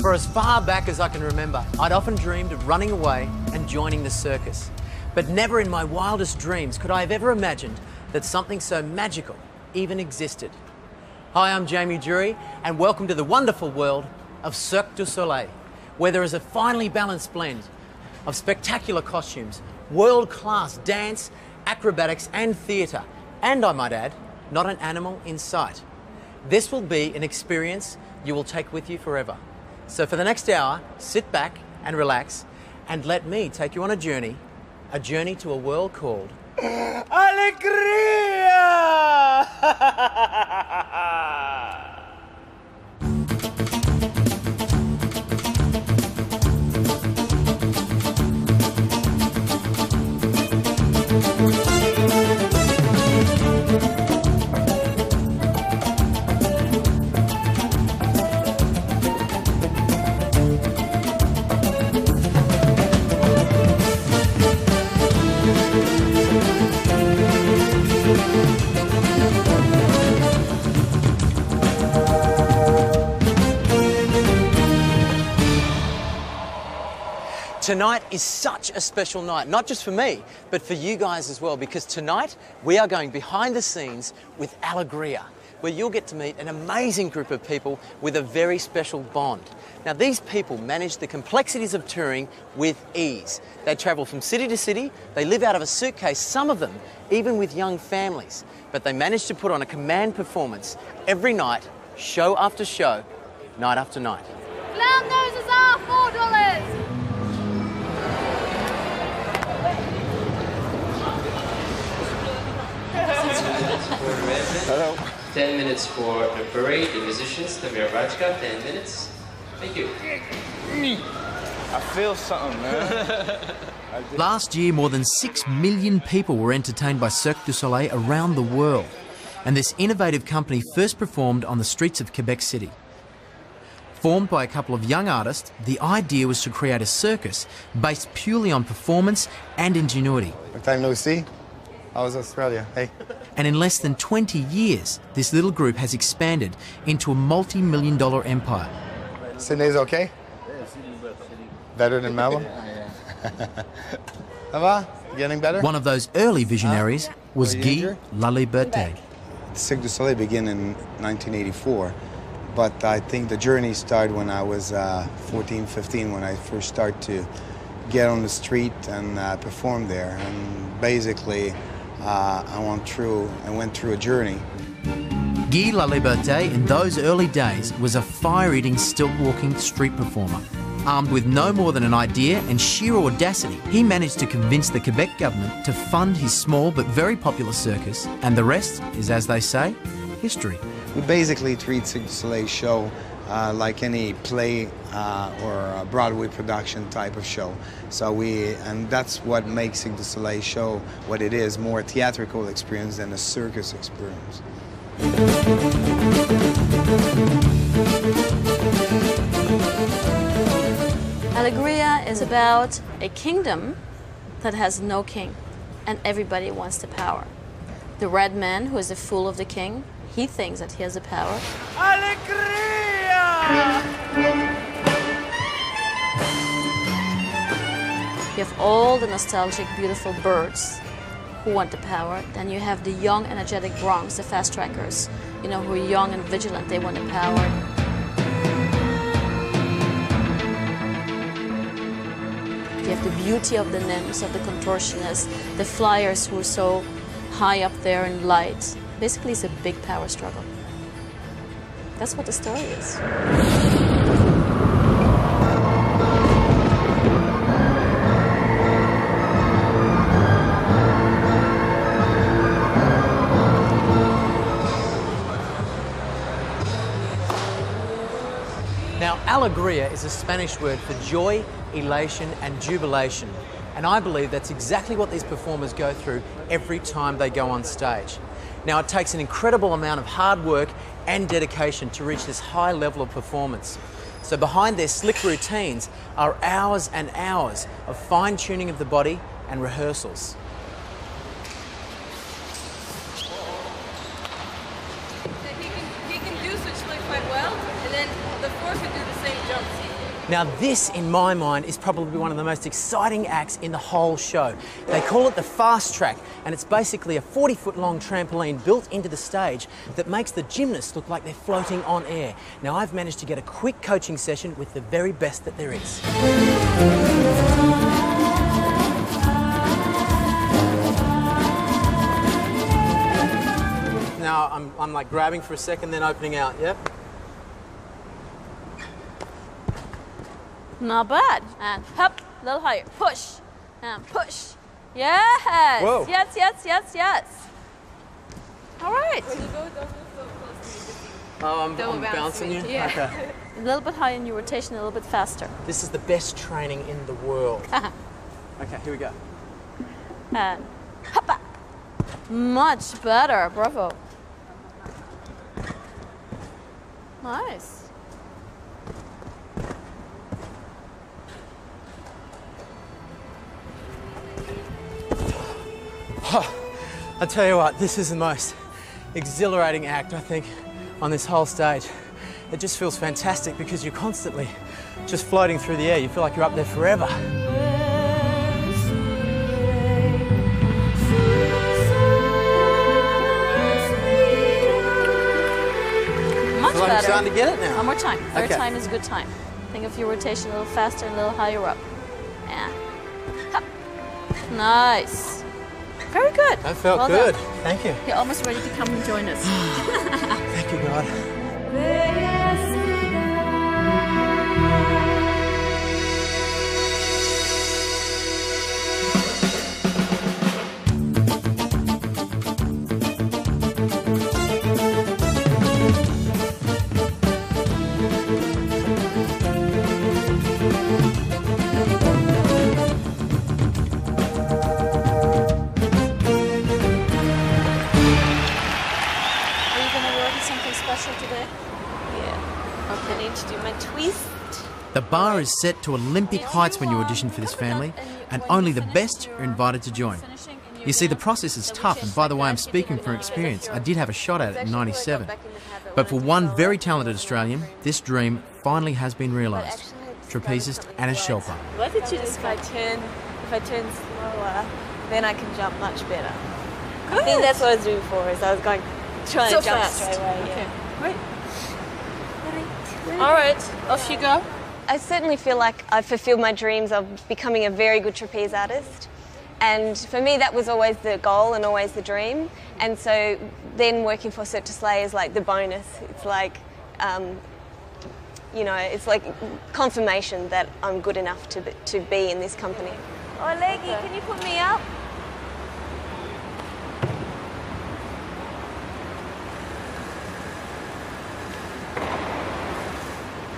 For as far back as I can remember, I'd often dreamed of running away and joining the circus. But never in my wildest dreams could I have ever imagined that something so magical even existed. Hi, I'm Jamie Durie, and welcome to the wonderful world of Cirque du Soleil, where there is a finely balanced blend of spectacular costumes, world-class dance, acrobatics and theatre, and I might add, not an animal in sight. This will be an experience you will take with you forever. So for the next hour, sit back and relax and let me take you on a journey to a world called Alegria! Tonight is such a special night, not just for me, but for you guys as well, because tonight we are going behind the scenes with Alegria, where you'll get to meet an amazing group of people with a very special bond. Now, these people manage the complexities of touring with ease. They travel from city to city, they live out of a suitcase, some of them even with young families, but they manage to put on a command performance every night, show after show, night after night. Clown noses are $4. Hello. 10 minutes for the parade, the musicians, the Mirabachka, 10 minutes. Thank you. I feel something, man. Last year, more than 6 million people were entertained by Cirque du Soleil around the world. And this innovative company first performed on the streets of Quebec City. Formed by a couple of young artists, the idea was to create a circus based purely on performance and ingenuity. Long time no see. How was Australia? Hey. And in less than 20 years, this little group has expanded into a multi-million-dollar empire. Sydney's okay? Better than Melbourne? Ça va? Getting better? One of those early visionaries was Guy Laliberté. Cirque du Soleil began in 1984, but I think the journey started when I was 14, 15, when I first started to get on the street and perform there. And basically, I went through a journey. Guy Laliberté in those early days was a fire-eating, stilt-walking street performer. Armed with no more than an idea and sheer audacity, he managed to convince the Quebec government to fund his small but very popular circus, and the rest is, as they say, history. We basically treat Cirque du Soleil show like any play or a Broadway production type of show. And that's what makes Cirque du Soleil show what it is, more a theatrical experience than a circus experience. Alegria is about a kingdom that has no king, and everybody wants the power. The red man, who is the fool of the king, he thinks that he has the power. Alegria! You have all the nostalgic, beautiful birds who want the power. Then you have the young, energetic Bronx, the fast trackers, you know, who are young and vigilant, they want the power. You have the beauty of the nymphs, of the contortionists, the flyers who are so high up there in light. Basically, it's a big power struggle. That's what the story is. Now, alegría is a Spanish word for joy, elation and jubilation. And I believe that's exactly what these performers go through every time they go on stage. Now, it takes an incredible amount of hard work and dedication to reach this high level of performance. So behind their slick routines are hours and hours of fine-tuning of the body and rehearsals. He can do such like quite well, and then the fourth could do the same jumps. Now this, in my mind, is probably one of the most exciting acts in the whole show. They call it the fast track, and it's basically a 40-foot long trampoline built into the stage that makes the gymnasts look like they're floating on air. Now I've managed to get a quick coaching session with the very best that there is. Now I'm like grabbing for a second, then opening out, yep? Not bad. And hop, a little higher. Push. And push. Yes. Whoa. Yes, yes, yes, yes. All right. When you go, don't move so close to me. Oh, I'm Double bouncing you? Yeah. Okay. A little bit higher in your rotation, a little bit faster. This is the best training in the world. Okay, here we go. And hoppa. Much better. Bravo. Nice. I tell you what, this is the most exhilarating act, I think, on this whole stage. It just feels fantastic because you're constantly just floating through the air. You feel like you're up there forever. Much Feel like I'm better. starting to get it now. One more time. Third Okay. time is a good time. Think of your rotation a little faster and a little higher up. Yeah. Hop. Nice. Very good. That felt Well good. done. Thank you. You're almost ready to come and join us. Thank you, God. The bar is set to Olympic heights when you audition for this family, and only the best are invited to join. You see, the process is tough, and by the way, I'm speaking from experience. I did have a shot at it in '97. But for one very talented Australian, this dream finally has been realised. Trapezist and a Sherpa. What did you just if I turn slower, then I can jump much better. Good. I think that's what I was doing before, is I was trying So to jump fast. straight away. Okay. Yeah. Right. All right, off you go. I certainly feel like I've fulfilled my dreams of becoming a very good trapeze artist. And for me, that was always the goal and always the dream. And so then working for Cirque du Soleil is like the bonus. It's like, you know, it's like confirmation that I'm good enough to be in this company. Oh, Leggy, can you put me up?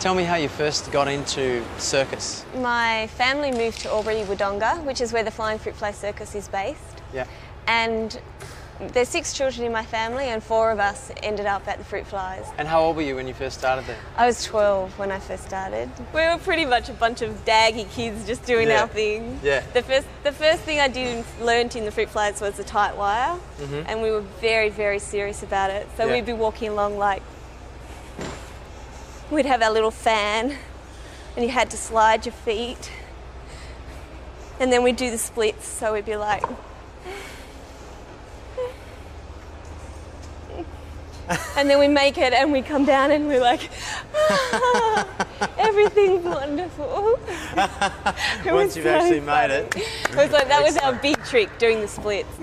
Tell me how you first got into circus. My family moved to Albury-Wodonga, which is where the Flying Fruit Fly Circus is based. Yeah. And there's 6 children in my family, and 4 of us ended up at the Fruit Flies. And how old were you when you first started there? I was 12 when I first started. We were pretty much a bunch of daggy kids just doing our thing. Yeah. The first thing I learnt in the Fruit Flies was the tight wire, and we were very, very serious about it. So we'd be walking along like, we'd have our little fan, and you had to slide your feet. And then we'd do the splits, so we'd be like... and then we make it and we come down and we're like, everything's wonderful. Once you've actually made it. It was like, that was our big trick, doing the splits.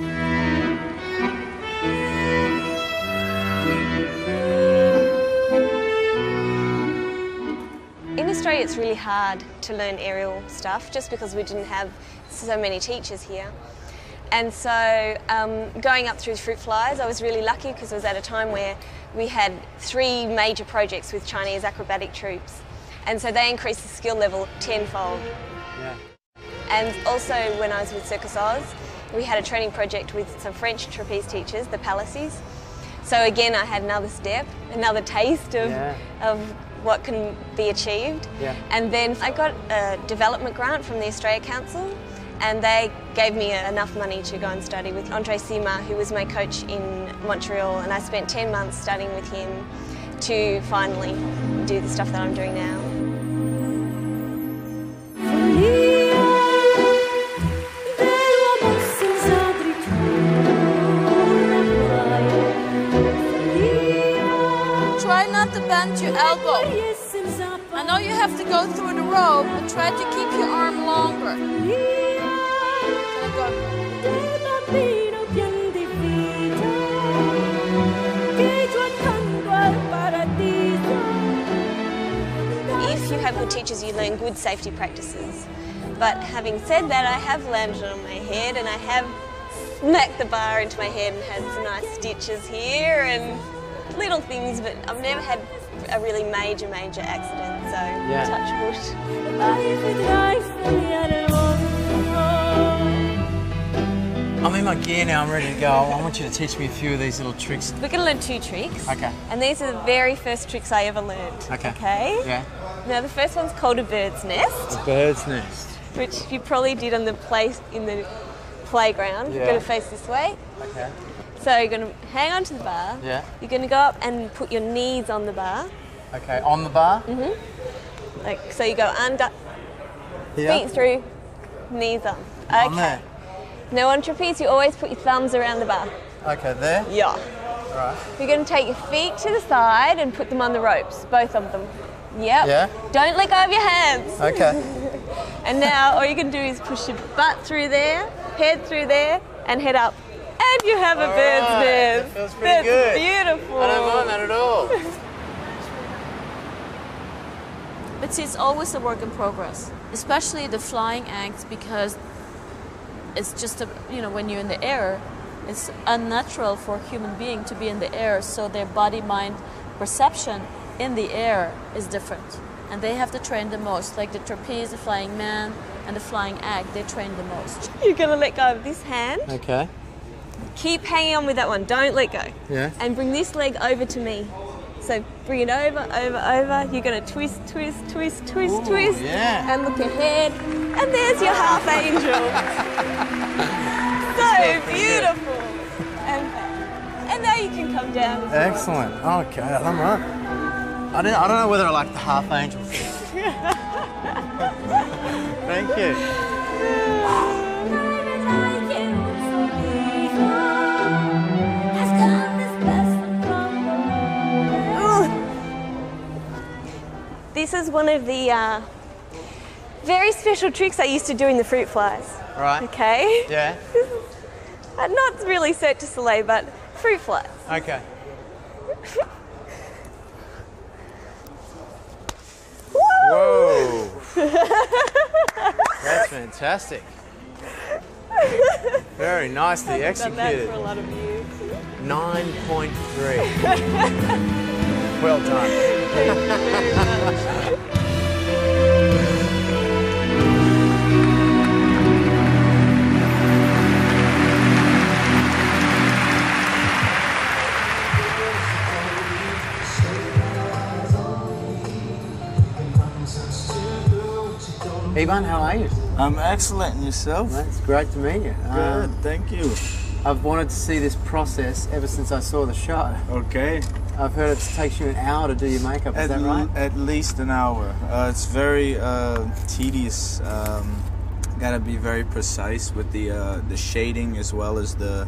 In Australia, it's really hard to learn aerial stuff just because we didn't have so many teachers here. And so going up through the Fruit Flies, I was really lucky because it was at a time where we had 3 major projects with Chinese acrobatic troupes. And so they increased the skill level tenfold. Yeah. And also when I was with Circus Oz, we had a training project with some French trapeze teachers, the Palaces. So again, I had another step, another taste of what can be achieved. Yeah. And then I got a development grant from the Australia Council, and they gave me enough money to go and study with Andre Sima, who was my coach in Montreal, and I spent 10 months studying with him to finally do the stuff that I'm doing now. elbow. I know you have to go through the rope, but try to keep your arm longer. If you have good teachers, you learn good safety practices. But having said that, I have landed on my head and I have smacked the bar into my head and had some nice stitches here and little things, but I've never had a really major accident, so touch wood. I'm in my gear now, I'm ready to go. I want you to teach me a few of these little tricks. We're going to learn 2 tricks. Okay. And these are the very first tricks I ever learned. Okay? Yeah. Now the first one's called a bird's nest. A bird's nest. Which you probably did on the playground. You're going to face this way. Okay. So you're going to hang on to the bar. Yeah. You're going to go up and put your knees on the bar. Okay, on the bar? Mm-hmm. Like, so you go under, feet through, knees on. Okay. On there. Now on trapeze, you always put your thumbs around the bar. Okay, there? Yeah. All right. You're going to take your feet to the side and put them on the ropes, both of them. Yep. Yeah. Don't let go of your hands. Okay. And now all you can do is push your butt through there, head through there, and head up. And you have a bird's nest. That feels pretty good. Beautiful. I don't mind that at all. But see, it's always a work in progress, especially the flying acts, because it's just, when you're in the air, it's unnatural for a human being to be in the air, so their body-mind perception in the air is different. And they have to train the most, like the trapeze, the flying man, and the flying act, they train the most. You're going to let go of this hand. Okay. Keep hanging on with that one, don't let go. Yeah. And bring this leg over to me. So bring it over. You're going to twist. Yeah. And look ahead. And there's your half angel. So beautiful. And now you can come down as well. Excellent. Okay, I'm right. I don't know whether I like the half angel thing. Thank you. This is one of the very special tricks I used to do in the fruit flies. Right. Okay? Yeah. Not really Cirque du Soleil, but fruit flies. Okay. Whoa. That's fantastic. Very nicely I've done that executed. for a lot of years. 9.3. Well done. Thank you very much. Ivan, how are you? I'm excellent. And yourself? Well, it's great to meet you. Good, thank you. I've wanted to see this process ever since I saw the show. Okay. I've heard it takes you an hour to do your makeup, is that right? At least an hour. It's very tedious. Gotta be very precise with the shading as well as the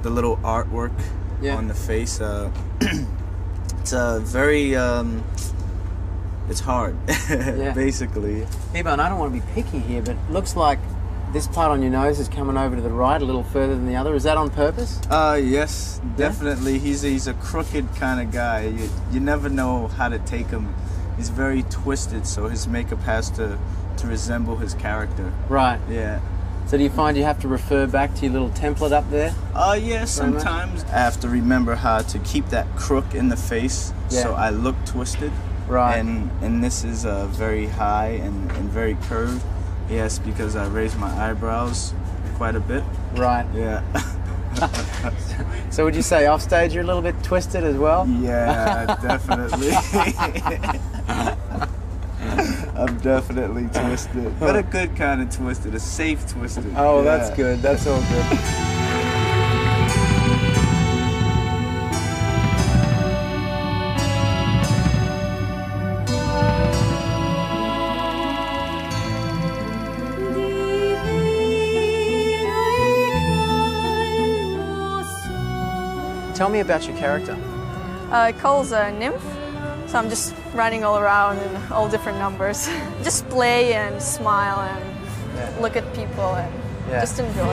little artwork on the face. It's very it's hard, basically. Ivan, I don't want to be picky here, but it looks like this part on your nose is coming over to the right a little further than the other. Is that on purpose? Yes, definitely. He's a crooked kind of guy. You never know how to take him. He's very twisted, so his makeup has to resemble his character. Right. Yeah. So do you find you have to refer back to your little template up there? Yeah, sometimes. I have to remember how to keep that crook in the face so I look twisted. Right. And this is very high and very curved. Yes, because I raised my eyebrows quite a bit. Right. Yeah. So would you say off stage you're a little bit twisted as well? Yeah, definitely. I'm definitely twisted. But a good kind of twisted, a safe twisted. Oh, that's good. That's all good. Tell me about your character. Cole's a nymph, So I'm just running all around in all different numbers. Just play and smile and look at people and just enjoy.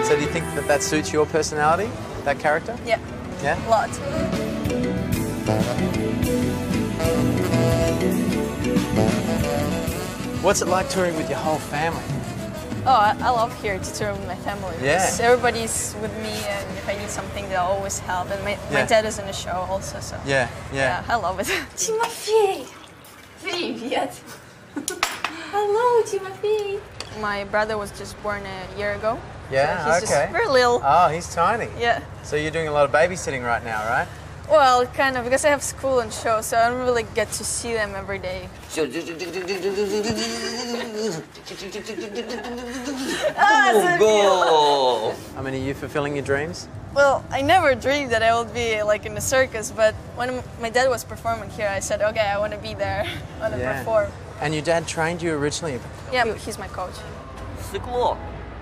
So do you think that that suits your personality, that character? Yeah. Yeah? A lot. What's it like touring with your whole family? Oh, I love here to tour with my family. Because everybody's with me, and if I need something, they'll always help. And my dad is in the show also, so yeah, I love it. Тимофей! Привет! Hello, Timothy! My brother was just born a year ago. Yeah, so he's just very little. Oh, he's tiny. Yeah. So you're doing a lot of babysitting right now, right? Well, kind of, because I have school and show, so I don't really get to see them every day. Go! I mean, are you fulfilling your dreams? Well, I never dreamed that I would be like in the circus, but when my dad was performing here, I said, okay, I want to be there, I want to perform. And your dad trained you originally? Yeah, he's my coach. Стекло.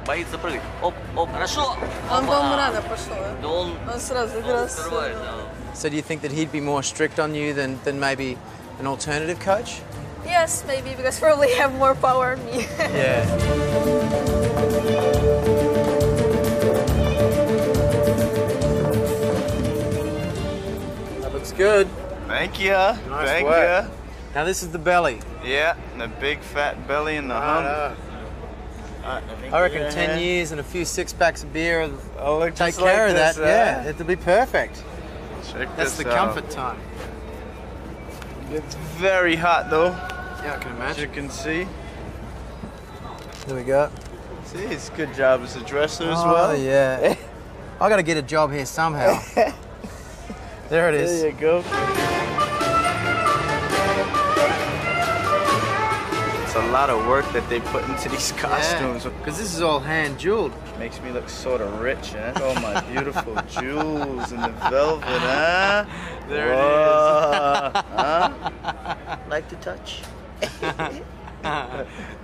Боится прыгать. Оп, оп, хорошо. Он, по-моему, рано пошел. Он сразу открывает, да. So do you think that he'd be more strict on you than maybe an alternative coach? Yes, maybe, because probably have more power than me. Yeah. That looks good. Thank you. Nice Thank work. you. Now this is the belly. Yeah, the big fat belly and the hump. I reckon 10 years and a few six-packs of beer will look take just care like of that. this, Yeah, it'll be perfect. Check That's this the out. comfort time. It's very hot though. Yeah, I can As you imagine. can see. There we go. See, it's a good job as a dresser as Oh, well. yeah. I got to get a job here somehow. There it is. There you go. It's a lot of work that they put into these costumes. Because this is all hand jeweled. Makes me look sort of rich, eh? Oh, my beautiful jewels and the velvet, huh? There it is. Huh? Like to touch?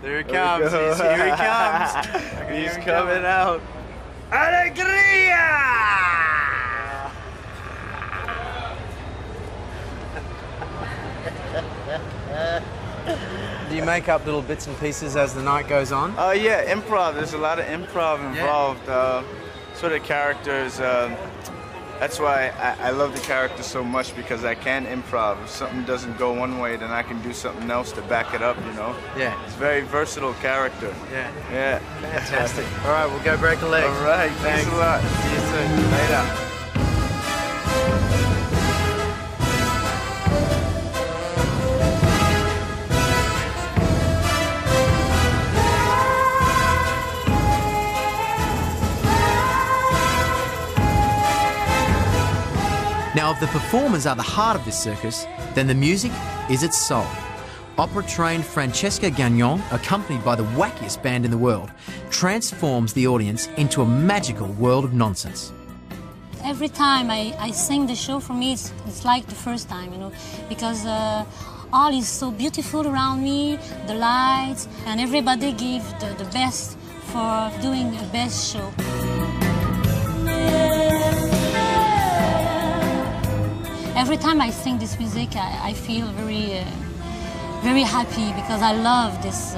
There he comes. Here he comes. He's coming out. Alegria! Do you make up little bits and pieces as the night goes on? Oh yeah, improv. There's a lot of improv involved. Sort of characters. That's why I love the character so much, because I can improv. If something doesn't go one way, then I can do something else to back it up, you know? Yeah. It's a very versatile character. Yeah. Yeah. Fantastic. All right, we'll go break a leg. All right, thanks a lot. See you soon. Later. Now, if the performers are the heart of this circus, then the music is its soul. Opera-trained Francesca Gagnon, accompanied by the wackiest band in the world, transforms the audience into a magical world of nonsense. Every time I sing the show, for me it's like the first time, you know, because all is so beautiful around me, the lights, and everybody give the best for doing the best show. Every time I sing this music, I feel very happy, because I love this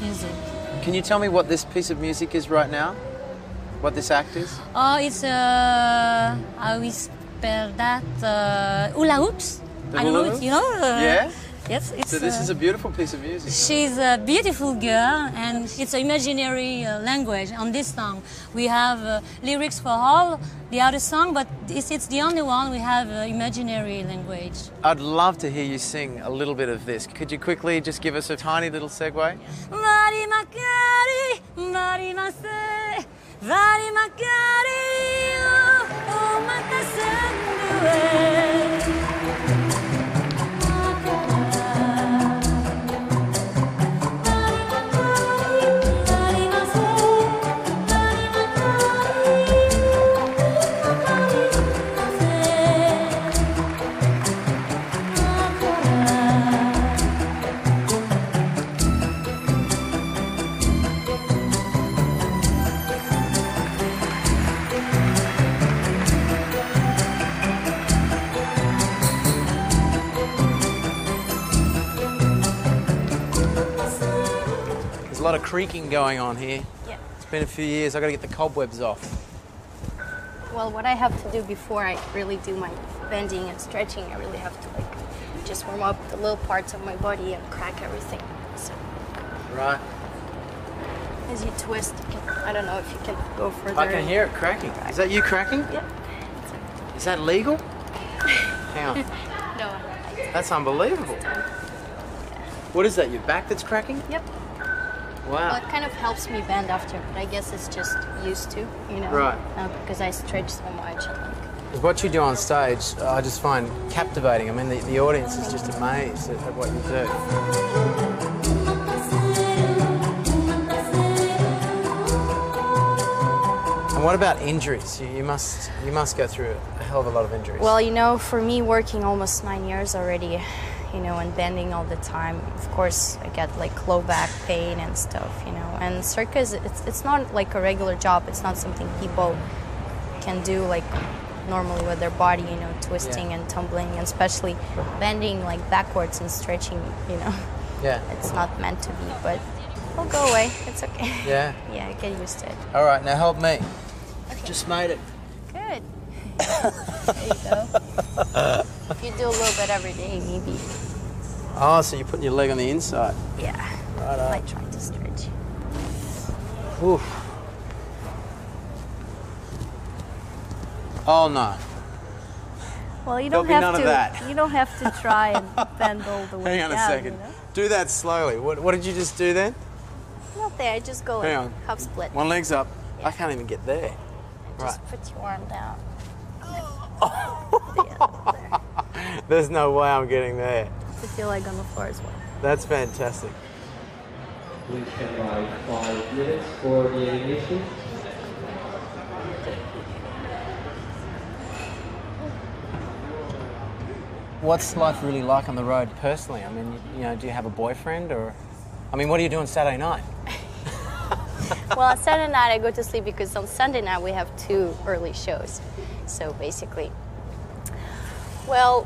music. Can you tell me what this piece of music is right now? What this act is? Oh, it's how we spell that? Hula hoops. The I don't hula know, hoops? you know. Yeah? Yes, it's. So this is a beautiful piece of music. She's a beautiful girl, and it's an imaginary language. On this song, we have lyrics for all the other song, but it's the only one we have imaginary language. I'd love to hear you sing a little bit of this. Could you quickly just give us a tiny little segue? Vari magari, vari mase, vari magari, oh matasendue. a lot of creaking going on here. Yeah. It's been a few years. I've got to get the cobwebs off. Well, what I have to do before I really do my bending and stretching, I really have to like just warm up the little parts of my body and crack everything. So. Right. As you twist, you can, I don't know if you can go further. I can hear it cracking. Is that you cracking? Yep. Is that legal? Hang on. No. That's unbelievable. What is that, your back that's cracking? Yep. Wow. Well, it kind of helps me bend after, but I guess it's just used to, you know? Right. Because I stretch so much. What you do on stage, I just find captivating. I mean, the audience is just amazed at what you do. And what about injuries? You must go through a hell of a lot of injuries. Well, you know, for me, working almost 9 years already, you know, and bending all the time, of course, I get like low back pain and stuff, you know. And circus, it's not like a regular job. It's not something people can do like normally with their body, you know, twisting and tumbling, and especially bending like backwards and stretching, you know. Yeah. It's not meant to be, but it'll go away. It's okay. Yeah? Yeah, I get used to it. All right, now help me. Okay. Just made it. Good. There you go. If you do a little bit every day, maybe. Oh, so you're putting your leg on the inside? Yeah. Right. Like trying to stretch. Oof. Oh no. Well, you don't There'll have be none to. of that. You don't have to try and bend all the way Hang on down, a second. You know? Do that slowly. What did you just do then? Not there. I just go Hang like on. half split. One leg's up. Yeah. I can't even get there. Just Right. put your arm down. There's no way I'm getting there. Put your leg on the floor as well. That's fantastic. Please stand by 5 minutes for the ignition. What's life really like on the road personally? I mean, you know, do you have a boyfriend or... I mean, what do you do on Saturday night? Well, on Saturday night I go to sleep because on Sunday night we have 2 early shows. So basically, well,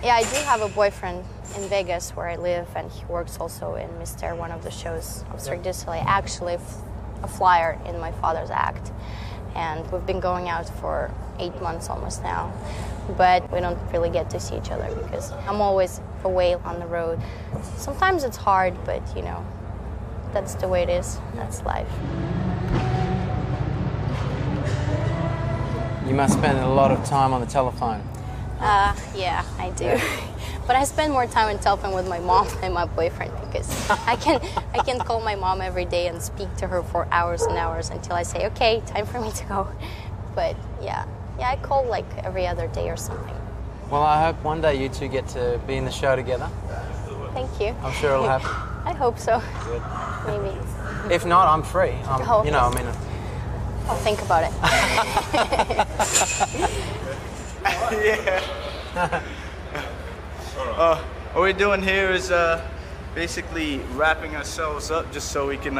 yeah, I do have a boyfriend in Vegas where I live, and he works also in Mystère, one of the shows of Cirque du Soleil, actually a flyer in my father's act. And we've been going out for 8 months almost now, but we don't really get to see each other because I'm always away on the road. Sometimes it's hard, but you know, that's the way it is. That's life. You must spend a lot of time on the telephone. Yeah, I do. But I spend more time on telephone with my mom than my boyfriend because I can call my mom every day and speak to her for hours and hours until I say, okay, time for me to go. But yeah, I call like every other day or something. Well, I hope one day you two get to be in the show together. Thank you. I'm sure it'll happen. I hope so. Good. Maybe. If not, I'm free. You know, I mean... I'll think about it. Yeah. What we're doing here is basically wrapping ourselves up just so we can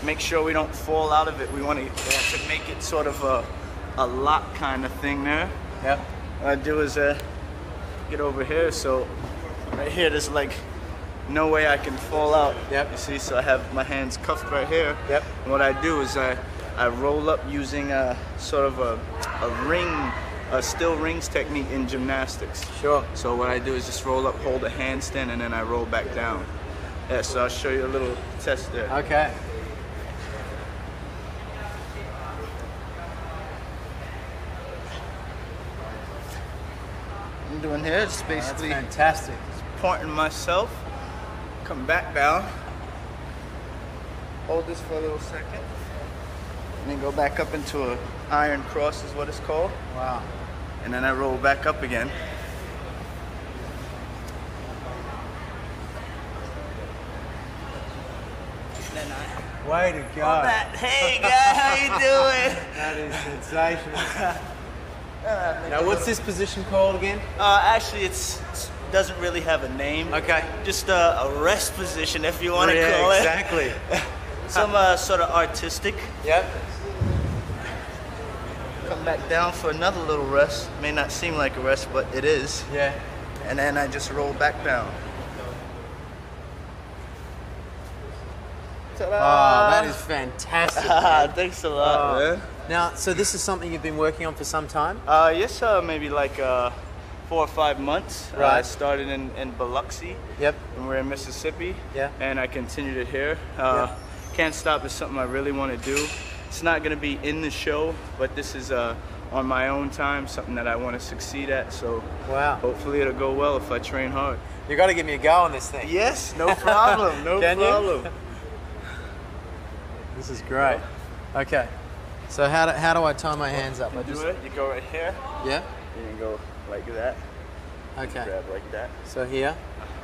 make sure we don't fall out of it. We want to make it sort of a lock kind of thing there. Yep. What I do is get over here, so right here there's like no way I can fall out. Yep. You see, so I have my hands cuffed right here. Yep. And what I do is I roll up using sort of a ring, a still rings technique in gymnastics. Sure. So what I do is just roll up, hold a handstand, and then I roll back down. Yeah, so I'll show you a little test there. Okay. I'm doing here is basically that's fantastic. Pointing myself, come back down, hold this for a little second, and then go back up into an iron cross is what it's called. Wow. And then I roll back up again. Then Way to go. hey guys, how you doing? That is sensational. Now, what's this position called again? Actually, it doesn't really have a name. Okay. Just a rest position, if you want to call it. Exactly. Some sort of artistic. Yep. Come back down for another little rest. May not seem like a rest, but it is. Yeah. And then I just roll back down. Ta-da! Oh, that is fantastic. Thanks a lot, man. Now, so this is something you've been working on for some time? Yes, maybe like 4 or 5 months. Right. I started in Biloxi. Yep. And we're in Mississippi. Yeah. And I continued it here. Can't Stop is something I really want to do. It's not going to be in the show, but this is on my own time, something that I want to succeed at. So wow. Hopefully it'll go well if I train hard. You got to give me a go on this thing. Yes, no problem. No problem. This is great. Okay. So how do I tie my hands up? You go right here. Yeah. You can go like that. Okay. Grab like that. So here.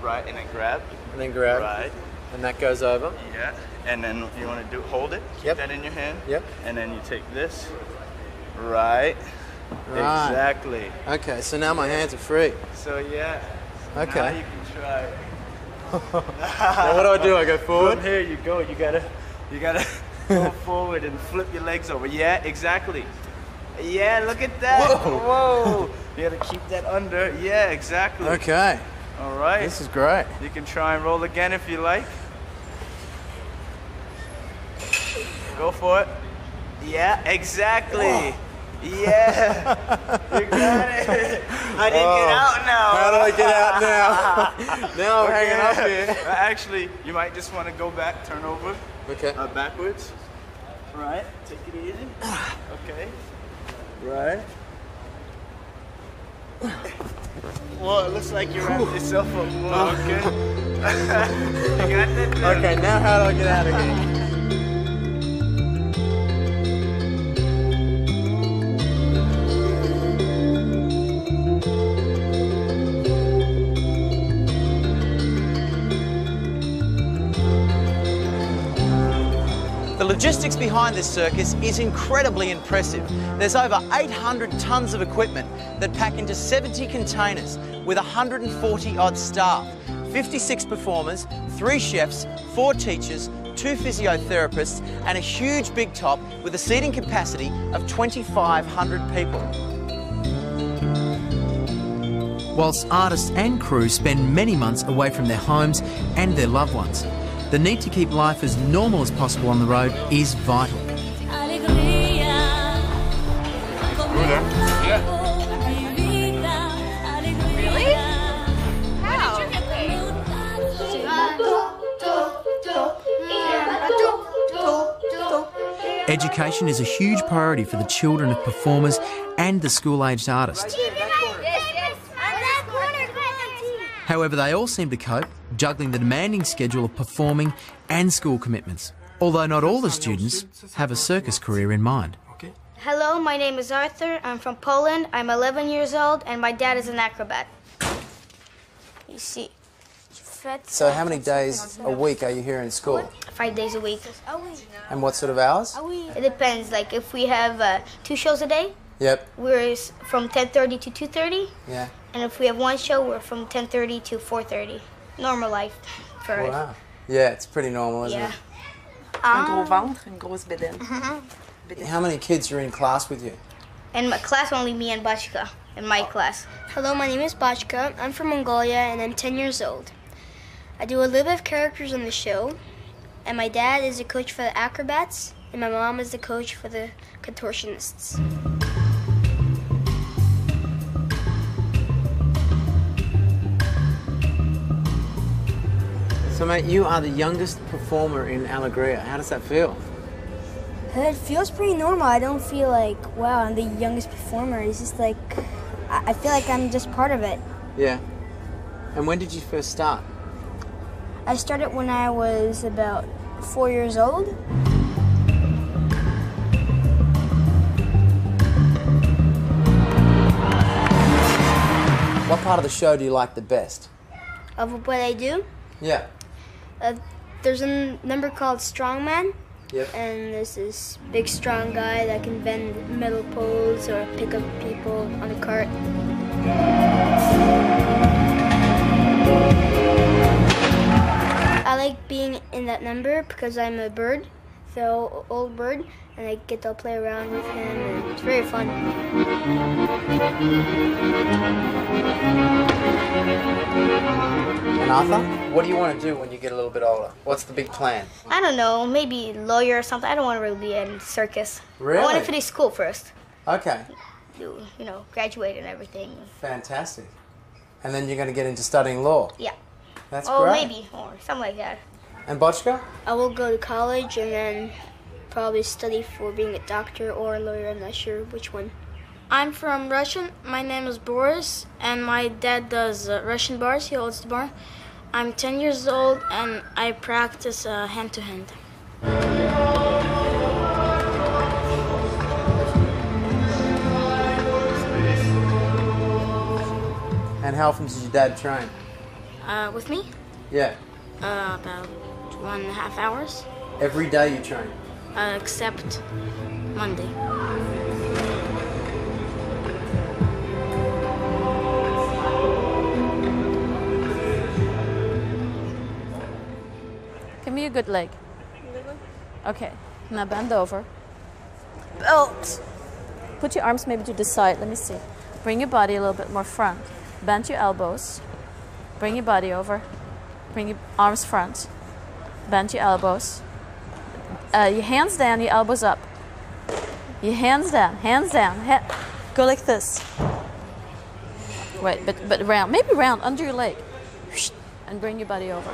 Right, and then grab. And then grab. Right. And that goes over. Yeah. And then you want to hold it. Keep that in your hand. Yep. And then you take this. Right. Right. Exactly. Okay. So now my hands are free. So yeah. Okay. Now you can try. Now what do? I go forward? From here you go. You gotta go forward and flip your legs over. Yeah, exactly. Yeah, look at that. Whoa. Whoa. You gotta keep that under. Yeah, exactly. Okay. All right. This is great. You can try and roll again if you like. Go for it. Yeah, exactly. Whoa. Yeah. You got it. How do you get out now? How do I get out now? Now I'm hanging up here. Actually, you might just want to go back, turn over. Okay. Backwards. Right. Take it easy. Okay. Right. Well, it looks like you wrapped yourself up. Well, okay. You got that there? Okay, now how do I get out again? The logistics behind this circus is incredibly impressive. There's over 800 tonnes of equipment that pack into 70 containers with 140 odd staff, 56 performers, 3 chefs, 4 teachers, 2 physiotherapists and a huge big top with a seating capacity of 2,500 people. Whilst artists and crew spend many months away from their homes and their loved ones, the need to keep life as normal as possible on the road is vital. Really? How? Education is a huge priority for the children of performers and the school-aged artists. However, they all seem to cope, juggling the demanding schedule of performing and school commitments, although not all the students have a circus career in mind. Hello, my name is Arthur. I'm from Poland. I'm 11 years old, and my dad is an acrobat. You see. So how many days a week are you here in school? 5 days a week. And what sort of hours? It depends. Like if we have 2 shows a day, yep. We're from 10:30 to 2:30. Yeah. And if we have 1 show, we're from 10:30 to 4:30. Normal life for us. Wow. Yeah, it's pretty normal, isn't it? Un gros ventre, une grosse bédaine. How many kids are in class with you? In my class, only me and Bachka in my class. Hello, my name is Bachka. I'm from Mongolia and I'm 10 years old. I do a little bit of characters on the show, and my dad is the coach for the acrobats, and my mom is the coach for the contortionists. So mate, you are the youngest performer in Alegria. How does that feel? It feels pretty normal. I don't feel like, wow, I'm the youngest performer. It's just like, I feel like I'm just part of it. Yeah. And when did you first start? I started when I was about 4 years old. What part of the show do you like the best? Of what I do? Yeah. There's a number called Strongman. Yep. And there's this big strong guy that can bend metal poles or pick up people on a cart. I like being in that number because I'm a bird, so old bird, and I get to play around with him, and it's very fun. And Arthur? What do you want to do when you get a little bit older? What's the big plan? I don't know, maybe lawyer or something. I don't want to really be in circus. Really? I want to finish school first. Okay. You know, graduate and everything. Fantastic. And then you're going to get into studying law? Yeah. That's great. Maybe, or something like that. And Bochka? I will go to college and then probably study for being a doctor or a lawyer. I'm not sure which one. I'm from Russia. My name is Boris, and my dad does Russian bars. He holds the bar. I'm 10 years old, and I practice hand-to-hand. And how often does your dad train? With me? Yeah. About 1.5 hours. Every day you train? Except Monday. Give me a good leg. Okay, now bend over. Belt. Put your arms maybe to the side. Let me see. Bring your body a little bit more front. Bend your elbows. Bring your body over. Bring your arms front. Bend your elbows. Your hands down, your elbows up. Your hands down, hands down. Go like this. Right, but round. Maybe round under your leg. And bring your body over.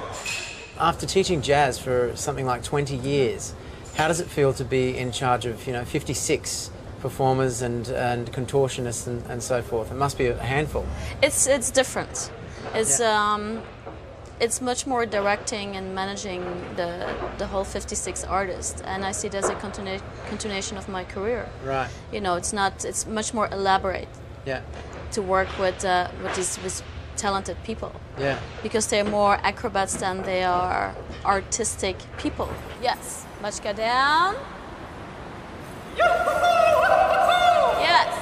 After teaching jazz for something like 20 years, how does it feel to be in charge of, 56 performers and contortionists and so forth? It must be a handful. It's different. It's much more directing and managing the whole 56 artists, and I see it as a continuation of my career. Right. It's much more elaborate. Yeah. To work with these talented people. Yeah. Because they're more acrobats than they are artistic people. Yes. Machka down. Yes.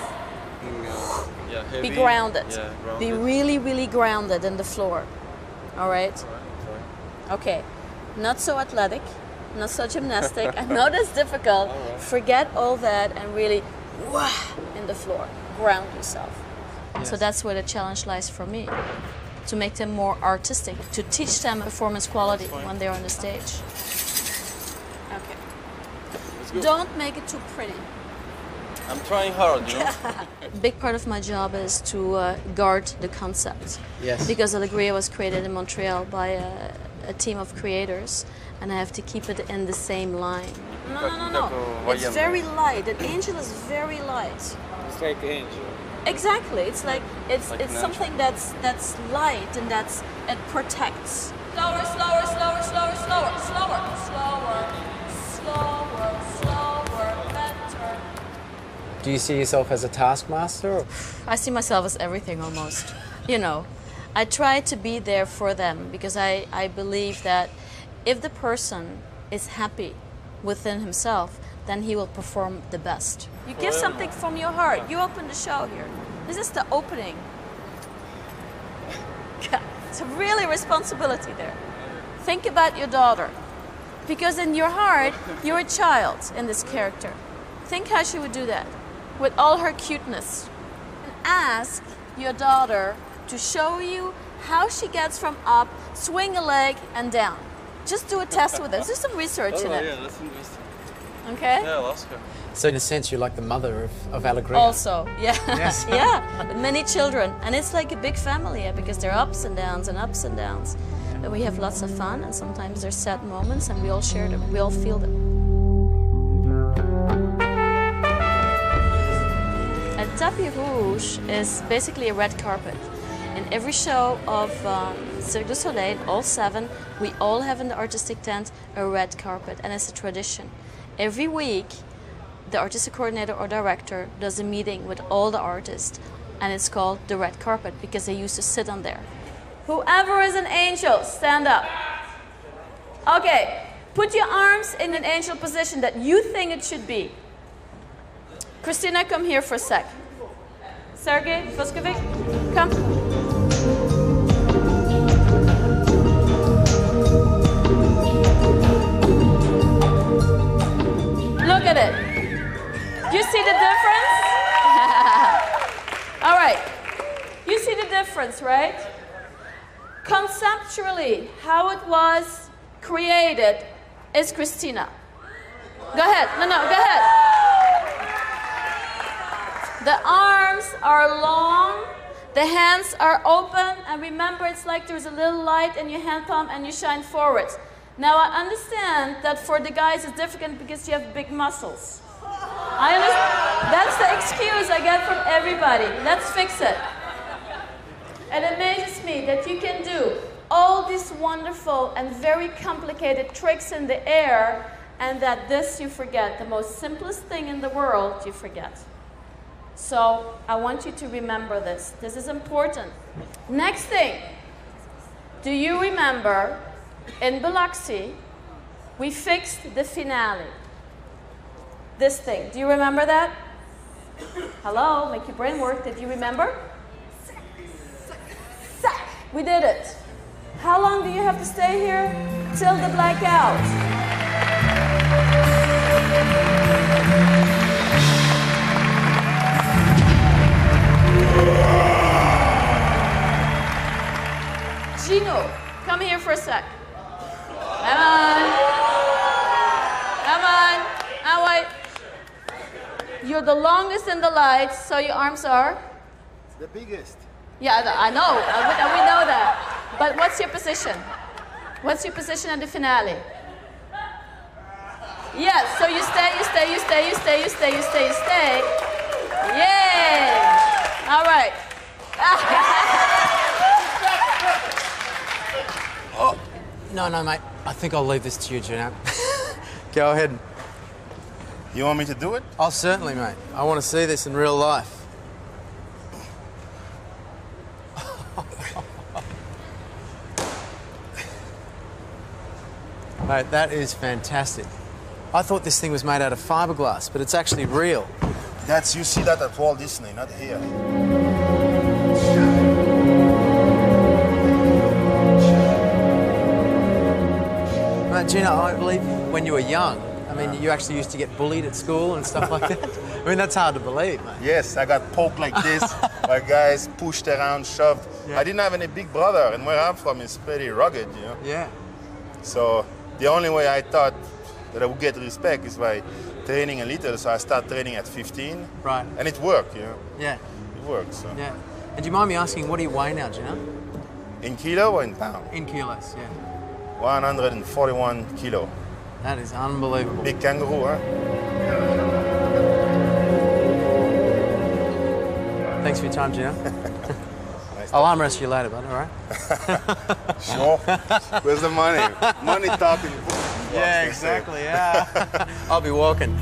Be grounded. Yeah, grounded. Be really, really grounded in the floor. All right? Okay. Not so athletic, not so gymnastic. I know that's difficult. Right. Forget all that and really in the floor. Ground yourself. Yes. So that's where the challenge lies for me. To make them more artistic, to teach them performance quality when they're on the stage. Okay. Don't make it too pretty. I'm trying hard, A big part of my job is to guard the concept. Yes. Because Alegria was created in Montreal by a team of creators, and I have to keep it in the same line. No. It's very light. An angel is very light. It's like an angel. Exactly. It's like it's something that's light and it protects. Slower, slower, slower, slower, slower, slower, slower, slower, slower, better. Do you see yourself as a taskmaster? Or? I see myself as everything almost. I try to be there for them because I believe that if the person is happy within himself, then he will perform the best. You give something from your heart. You open the show here. This is the opening. It's a really responsibility there. Think about your daughter. Because in your heart, you're a child in this character. Think how she would do that with all her cuteness. And ask your daughter to show you how she gets from up, swing a leg, and down. Just do a test with it. Do some research in it. Yeah, that's interesting. Okay? Yeah, Alaska. So in a sense, you're like the mother of Alegria. Also, yeah. Yes. Yeah, many children. And it's like a big family because there are ups and downs and ups and downs. And we have lots of fun, and sometimes there's sad moments, and we all share them. We all feel them. A tapis rouge is basically a red carpet. In every show of Cirque du Soleil, all 7, we all have in the artistic tent a red carpet, and it's a tradition. Every week, the artistic coordinator or director does a meeting with all the artists, and it's called the red carpet because they used to sit on there. Whoever is an angel, stand up. Okay, put your arms in an angel position that you think it should be. Christina, come here for a sec. Sergey Voskovic, come. Look at it. You see the difference? All right. You see the difference, right? conceptually, how it was created is Christina. Go ahead. No, go ahead. The arms are long, the hands are open, and remember it's like there's a little light in your hand palm and you shine forward. Now I understand that for the guys it's difficult because you have big muscles. I understand. That's the excuse I get from everybody. Let's fix it. It amazes me that you can do all these wonderful and very complicated tricks in the air, and that this you forget. The most simplest thing in the world you forget. So I want you to remember this. This is important. Next thing. Do you remember in Biloxi we fixed the finale? This thing. Do you remember that? Hello? Make your brain work. Did you remember? We did it. How long do you have to stay here? Till the blackout. Gino, come here for a sec. Come on. Come on. Now wait. You're the longest in the lights, so your arms are? The biggest. Yeah, I know. We know that. But what's your position? What's your position at the finale? Yes, so you stay. Yay! All right. Oh, no, mate. I think I'll leave this to you, Gino. Go ahead. You want me to do it? Oh, certainly, mate. I want to see this in real life. Mate, that is fantastic. I thought this thing was made out of fiberglass, but it's actually real. You see that at Walt Disney, not here. Mate, Gina, I believe when you were young, I mean, you actually used to get bullied at school and stuff like that. I mean, that's hard to believe, mate. Yes, I got poked like this by guys, pushed around, shoved. Yeah. I didn't have any big brother, and where I'm from is pretty rugged, you know? Yeah. So the only way I thought that I would get respect is by training a little, so I started training at 15. Right. And it worked, you know? Yeah. It worked, so. Yeah. And do you mind me asking, what do you weigh now, Gina? In kilo or in pound? In kilos, yeah. 141 kilo. That is unbelievable. Big kangaroo, huh? Thanks for your time, Gina. I'll arm wrestle you later, bud, all right? Sure. Where's the money? Money talking. Yeah, exactly, yeah. I'll be walking.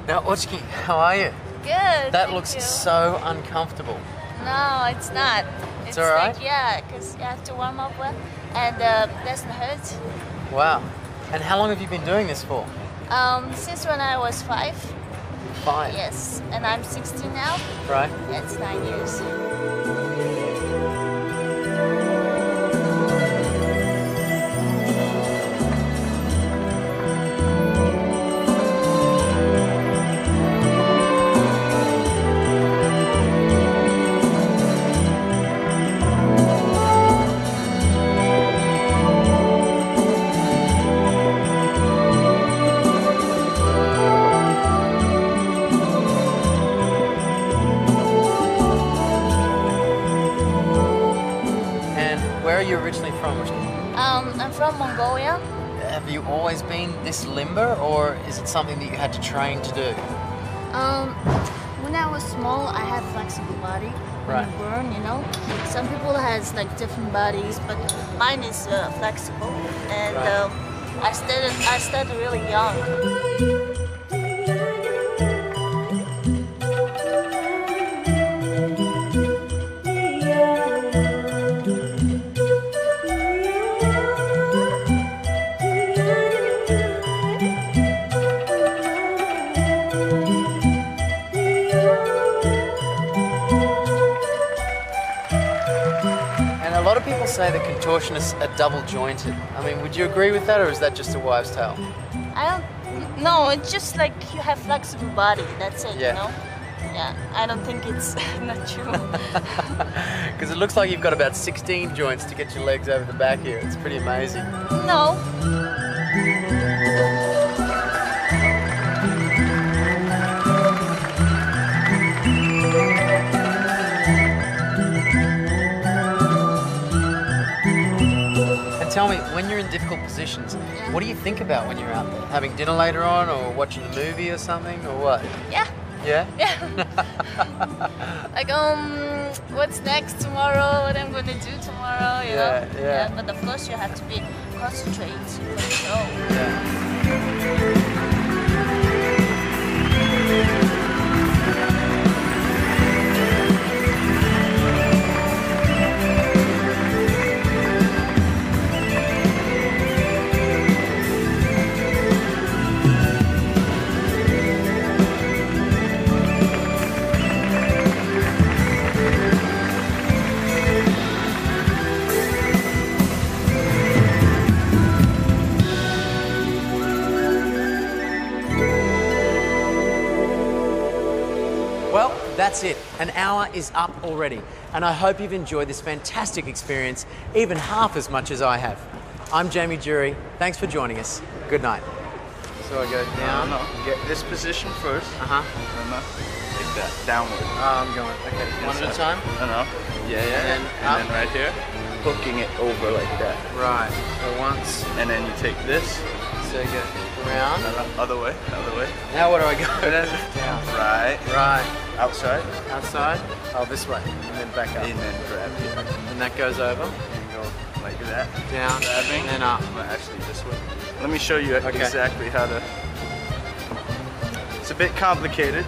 Now, Ochki, how are you? Good. That looks so uncomfortable. No, it's not. It's all right? Like, yeah, because you have to warm up well, and doesn't hurt. Wow. And how long have you been doing this for? Since when I was 5. 5? Yes, and I'm 16 now. Right. Yeah, it's 9 years. I'm from Mongolia. Have you always been this limber, or is it something that you had to train to do? When I was small, I had flexible body. When you burn, you know. Some people has like different bodies, but mine is flexible, and I started really young. lot of people say that contortionists are double jointed. I mean, would you agree with that, or is that just a wives' tale? No, it's just like you have flexible body, that's it, you know? Yeah, I don't think it's not true. Because it looks like you've got about 16 joints to get your legs over the back here. It's pretty amazing. No. Tell me, when you're in difficult positions, what do you think about when you're out there? Having dinner later on, or watching a movie or something, or what? Yeah. Yeah? Yeah. Like, what's next tomorrow, what I'm gonna do tomorrow, you know? Yeah, but of course you have to be concentrated for the show. Yeah. That's it. An hour is up already, and I hope you've enjoyed this fantastic experience even half as much as I have. I'm Jamie Durie. Thanks for joining us. Good night. So I go down. No, get this position first. Take that downward. Oh, I'm going. Okay, one at a time. No. Yeah. And then right here, hooking it over like that. Right. So once. And then you take this. So you go around. Other way. Now where do I go? And then down. Right. Outside. Oh, this way. And then back up. And then grab here. And that goes over. And go like that. Down. Grabbing. And then up. Actually, this way. Let me show you exactly how to... It's a bit complicated.